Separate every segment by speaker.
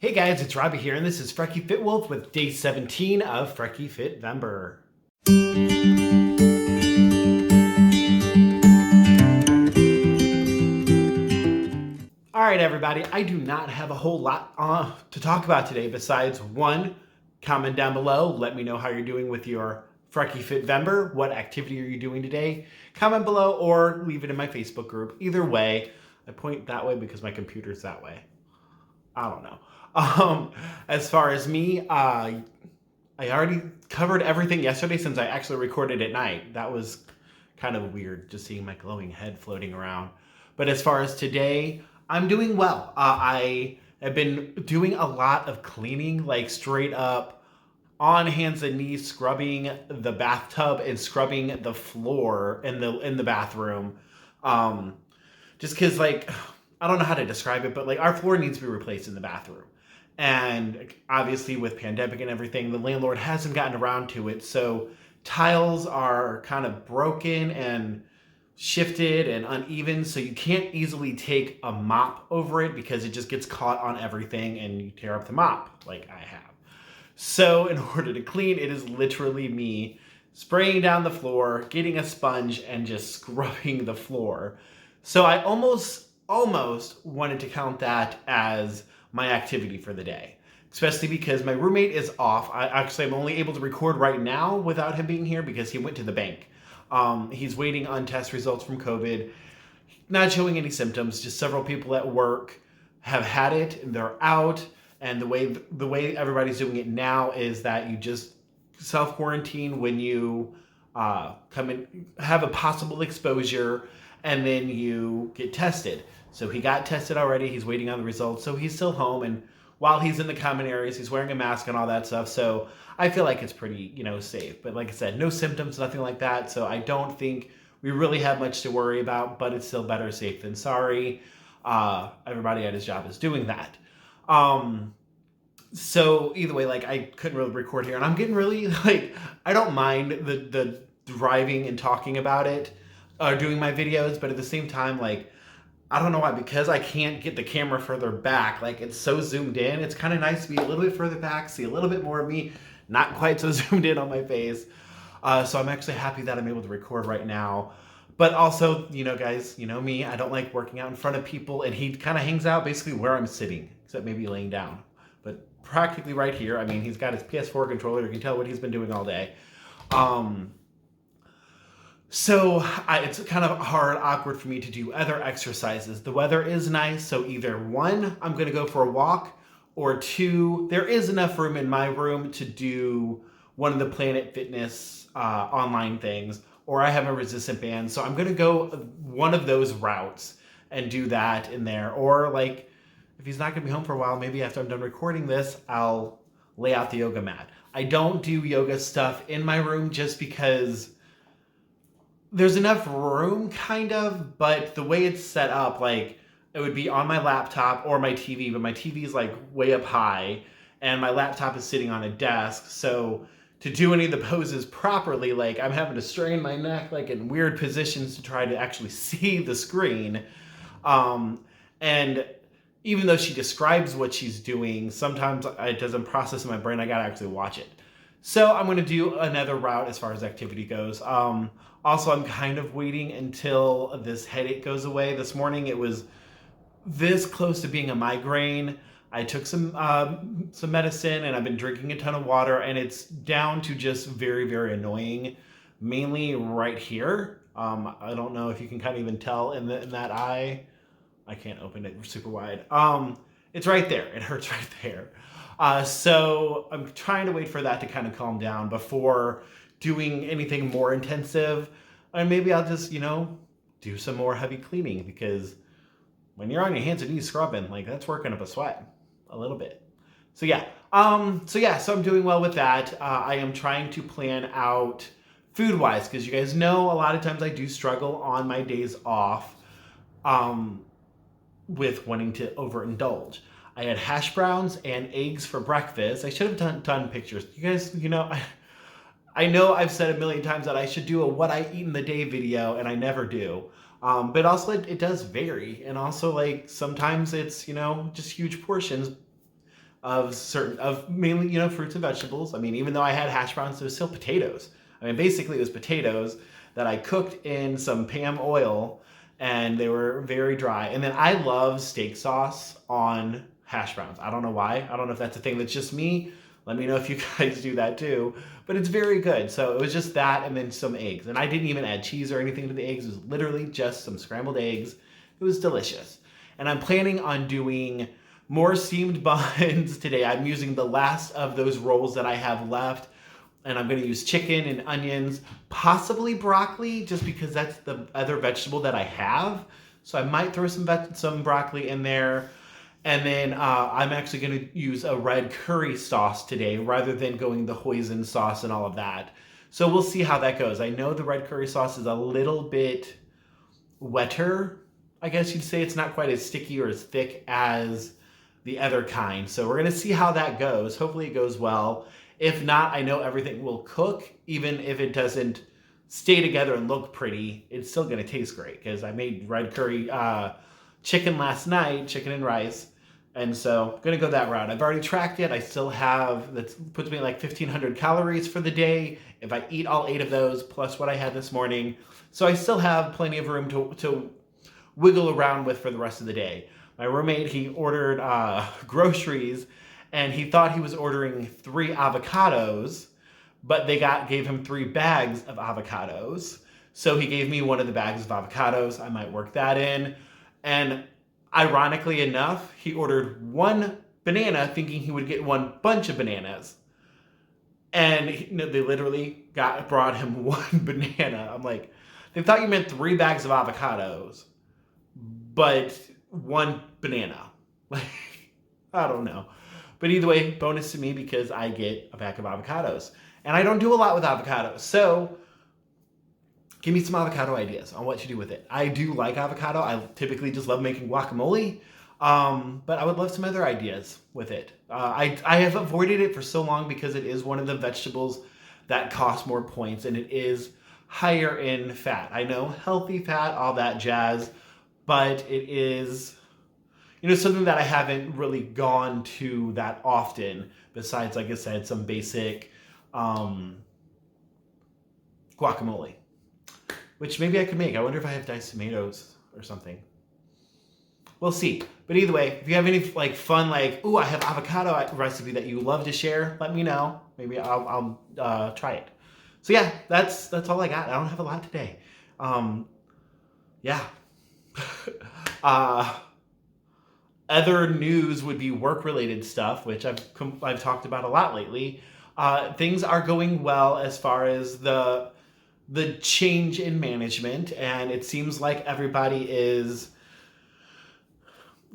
Speaker 1: Hey guys, it's Robbie here, and this is FrekiFitWolf with day 17 of FrekiFitVemver. Alright everybody, I do not have a whole lot to talk about today besides one, comment down below, let me know how you're doing with your FrekiFitVemver, what activity are you doing today, comment below or leave it in my Facebook group. Either way, I point that way because my computer's that way. I don't know. As far as me, I already covered everything yesterday since I actually recorded at night. That was kind of weird, just seeing my glowing head floating around. But as far as today, I'm doing well. I have been doing a lot of cleaning, like straight up on hands and knees, scrubbing the bathtub and scrubbing the floor in the bathroom. Just because, like, I don't know how to describe it, but like our floor needs to be replaced in the bathroom. And obviously with pandemic and everything, the landlord hasn't gotten around to it. So tiles are kind of broken and shifted and uneven. So you can't easily take a mop over it because it just gets caught on everything and you tear up the mop like I have. So in order to clean, it is literally me spraying down the floor, getting a sponge and just scrubbing the floor. So I almost wanted to count that as my activity for the day, especially because my roommate is off. I'm only able to record right now without him being here because he went to the bank. He's waiting on test results from COVID, not showing any symptoms. Just several people at work have had it and they're out. And the way everybody's doing it now is that you just self-quarantine when you come in, have a possible exposure, and then you get tested. So he got tested already. He's waiting on the results. So he's still home. And while he's in the common areas, he's wearing a mask and all that stuff. So I feel like it's pretty, safe. But like I said, no symptoms, nothing like that. So I don't think we really have much to worry about, but it's still better safe than sorry. Everybody at his job is doing that. So either way, like I couldn't really record here and I'm getting really I don't mind the driving and talking about it, doing my videos, but at the same time, I don't know why, because I can't get the camera further back. Like it's so zoomed in. It's kind of nice to be a little bit further back, see a little bit more of me, not quite so zoomed in on my face. So I'm actually happy that I'm able to record right now. But also, guys, me, I don't like working out in front of people, and he kind of hangs out basically where I'm sitting, except maybe laying down. But practically right here. I mean, he's got his PS4 controller. You can tell what he's been doing all day. So it's kind of hard, awkward for me to do other exercises. The weather is nice, so either one, I'm going to go for a walk, or two, there is enough room in my room to do one of the Planet Fitness online things, or I have a resistant band, so I'm going to go one of those routes and do that in there. Or if he's not going to be home for a while, maybe after I'm done recording this, I'll lay out the yoga mat. I don't do yoga stuff in my room just because there's enough room, kind of, but the way it's set up, it would be on my laptop or my TV, but my TV is way up high and my laptop is sitting on a desk. So to do any of the poses properly, I'm having to strain my neck in weird positions to try to actually see the screen. And even though she describes what she's doing, sometimes it doesn't process in my brain. I gotta actually watch it. So I'm gonna do another route as far as activity goes. Also, I'm kind of waiting until this headache goes away. This morning it was this close to being a migraine. I took some medicine and I've been drinking a ton of water, and it's down to just very, very annoying, mainly right here. I don't know if you can kind of even tell in that eye. I can't open it super wide. It's right there. It hurts right there. So I'm trying to wait for that to kind of calm down before doing anything more intensive. And maybe I'll just, do some more heavy cleaning, because when you're on your hands and knees scrubbing, that's working up a sweat a little bit. So yeah. So I'm doing well with that. I am trying to plan out food-wise, because you guys know a lot of times I do struggle on my days off with wanting to overindulge. I had hash browns and eggs for breakfast. I should have done pictures. You guys, I know I've said a million times that I should do a what I eat in the day video, and I never do. But also it does vary. And also sometimes it's, just huge portions. of mainly, fruits and vegetables. I mean, even though I had hash browns, there was still potatoes. I mean, basically it was potatoes that I cooked in some Pam oil, and they were very dry. And then I love steak sauce on hash browns. I don't know why. I don't know if that's a thing that's just me. Let me know if you guys do that too. But it's very good. So it was just that and then some eggs. And I didn't even add cheese or anything to the eggs. It was literally just some scrambled eggs. It was delicious. And I'm planning on doing more steamed buns today. I'm using the last of those rolls that I have left. And I'm going to use chicken and onions, possibly broccoli, just because that's the other vegetable that I have. So I might throw some broccoli in there. And then I'm actually going to use a red curry sauce today rather than going the hoisin sauce and all of that. So we'll see how that goes. I know the red curry sauce is a little bit wetter, I guess you'd say. It's not quite as sticky or as thick as the other kind. So we're going to see how that goes. Hopefully it goes well. If not, I know everything will cook. Even if it doesn't stay together and look pretty, it's still going to taste great because I made red curry chicken last night, chicken and rice. And so I'm going to go that route. I've already tracked it. I still have, that puts me at like 1,500 calories for the day if I eat all 8 of those plus what I had this morning. So I still have plenty of room to wiggle around with for the rest of the day. My roommate, he ordered groceries, and he thought he was ordering 3 avocados, but they gave him 3 bags of avocados. So he gave me one of the bags of avocados. I might work that in. And ironically enough, he ordered 1 banana thinking he would get 1 bunch of bananas. And they literally brought him 1 banana. I'm like, they thought you meant 3 bags of avocados, but 1 banana. Like, I don't know. But either way, bonus to me because I get a pack of avocados. And I don't do a lot with avocados. So give me some avocado ideas on what to do with it. I do like avocado. I typically just love making guacamole. But I would love some other ideas with it. I have avoided it for so long because it is one of the vegetables that cost more points, and it is higher in fat. I know, healthy fat, all that jazz, but it is, something that I haven't really gone to that often, besides, like I said, some basic guacamole, which maybe I could make. I wonder if I have diced tomatoes or something. We'll see. But either way, if you have any fun, ooh, I have avocado recipe that you love to share, let me know. Maybe I'll try it. So yeah, that's all I got. I don't have a lot today. Yeah. Other news would be work-related stuff, which I've talked about a lot lately. Things are going well as far as the change in management, and it seems like everybody is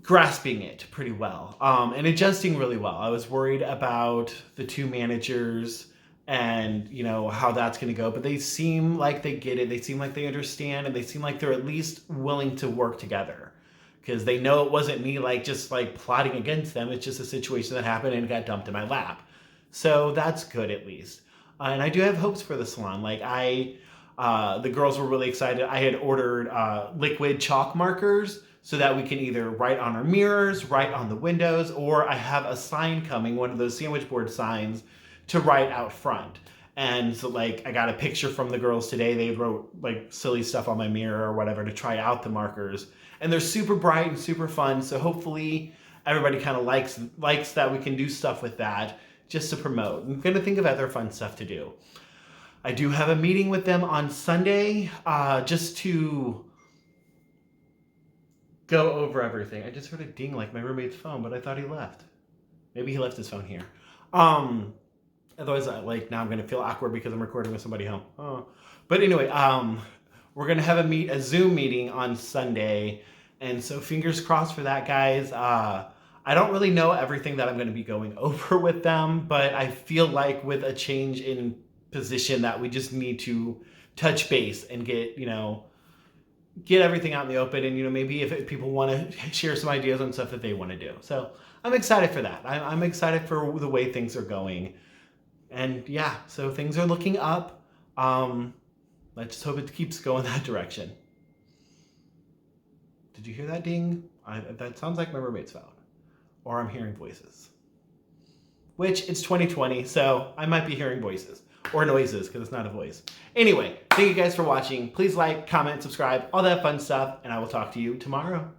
Speaker 1: grasping it pretty well and adjusting really well. I was worried about the 2 managers and how that's going to go, but they seem like they get it. They seem like they understand, and they seem like they're at least willing to work together because they know it wasn't me just plotting against them. It's just a situation that happened and got dumped in my lap. So that's good at least. And I do have hopes for the salon. The girls were really excited. I had ordered liquid chalk markers so that we can either write on our mirrors, write on the windows, or I have a sign coming, one of those sandwich board signs, to write out front. And so I got a picture from the girls today. They wrote silly stuff on my mirror or whatever to try out the markers. And they're super bright and super fun. So hopefully everybody kind of likes that we can do stuff with that just to promote. I'm going to think of other fun stuff to do. I do have a meeting with them on Sunday just to go over everything. I just heard a ding like my roommate's phone, but I thought he left. Maybe he left his phone here. Otherwise, now I'm going to feel awkward because I'm recording with somebody home. Oh. But anyway, we're going to have a Zoom meeting on Sunday. And so fingers crossed for that, guys. I don't really know everything that I'm going to be going over with them, but I feel like with a change in position that we just need to touch base and get everything out in the open, and maybe if people want to share some ideas on stuff that they want to do. So I'm excited for that. I'm excited for the way things are going, and yeah, so things are looking up. Let's just hope it keeps going that direction. Did you hear that ding? That sounds like my roommate's phone, or I'm hearing voices. which it's 2020, so I might be hearing voices. Or noises, because it's not a voice. Anyway, thank you guys for watching. Please like, comment, subscribe, all that fun stuff, and I will talk to you tomorrow.